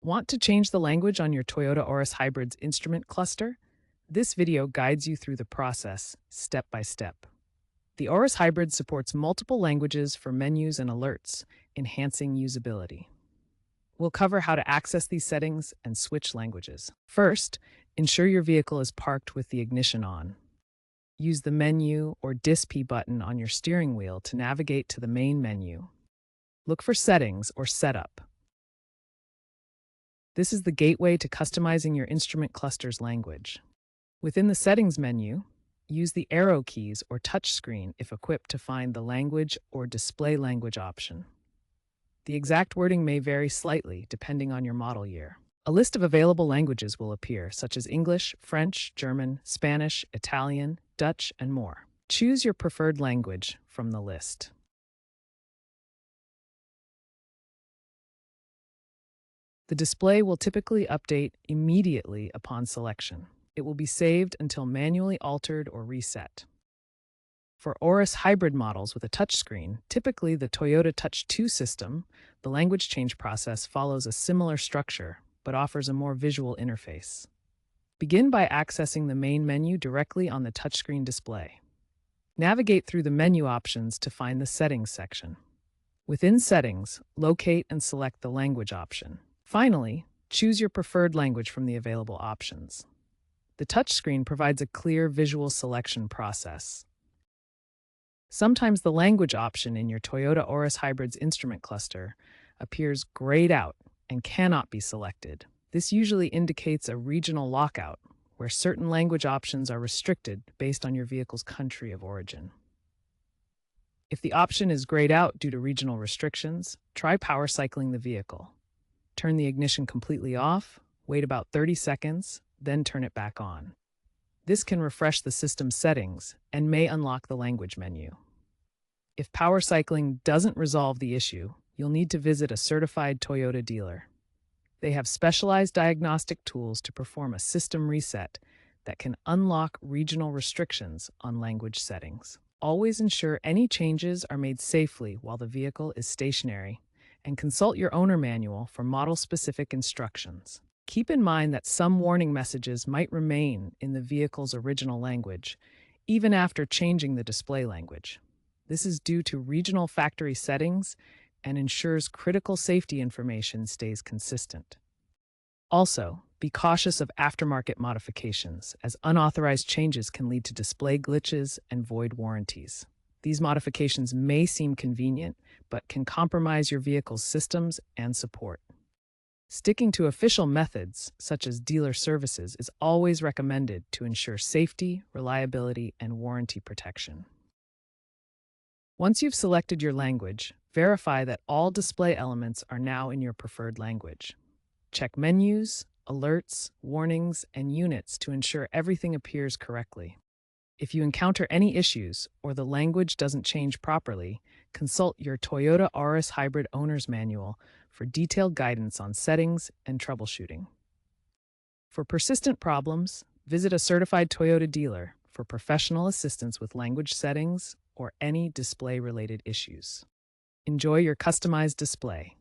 Want to change the language on your Toyota Auris Hybrid's instrument cluster? This video guides you through the process, step by step. The Auris Hybrid supports multiple languages for menus and alerts, enhancing usability. We'll cover how to access these settings and switch languages. First, ensure your vehicle is parked with the ignition on. Use the menu or Display button on your steering wheel to navigate to the main menu. Look for Settings or Setup. This is the gateway to customizing your instrument cluster's language. Within the Settings menu, use the arrow keys or touchscreen if equipped to find the Language or Display Language option. The exact wording may vary slightly depending on your model year. A list of available languages will appear, such as English, French, German, Spanish, Italian, Dutch, and more. Choose your preferred language from the list. The display will typically update immediately upon selection. It will be saved until manually altered or reset. For Auris Hybrid models with a touchscreen, typically the Toyota Touch 2 system, the language change process follows a similar structure, but offers a more visual interface. Begin by accessing the main menu directly on the touchscreen display. Navigate through the menu options to find the Settings section. Within Settings, locate and select the language option. Finally, choose your preferred language from the available options. The touchscreen provides a clear visual selection process. Sometimes the language option in your Toyota Auris Hybrid's instrument cluster appears grayed out and cannot be selected. This usually indicates a regional lockout, where certain language options are restricted based on your vehicle's country of origin. If the option is grayed out due to regional restrictions, try power cycling the vehicle. Turn the ignition completely off, wait about 30 seconds, then turn it back on. This can refresh the system's settings and may unlock the language menu. If power cycling doesn't resolve the issue, you'll need to visit a certified Toyota dealer. They have specialized diagnostic tools to perform a system reset that can unlock regional restrictions on language settings. Always ensure any changes are made safely while the vehicle is stationary, and consult your owner manual for model-specific instructions. Keep in mind that some warning messages might remain in the vehicle's original language, even after changing the display language. This is due to regional factory settings and ensures critical safety information stays consistent. Also, be cautious of aftermarket modifications, as unauthorized changes can lead to display glitches and void warranties. These modifications may seem convenient, but can compromise your vehicle's systems and support. Sticking to official methods, such as dealer services, is always recommended to ensure safety, reliability, and warranty protection. Once you've selected your language, verify that all display elements are now in your preferred language. Check menus, alerts, warnings, and units to ensure everything appears correctly. If you encounter any issues or the language doesn't change properly, consult your Toyota Auris Hybrid Owner's Manual for detailed guidance on settings and troubleshooting. For persistent problems, visit a certified Toyota dealer for professional assistance with language settings or any display-related issues. Enjoy your customized display.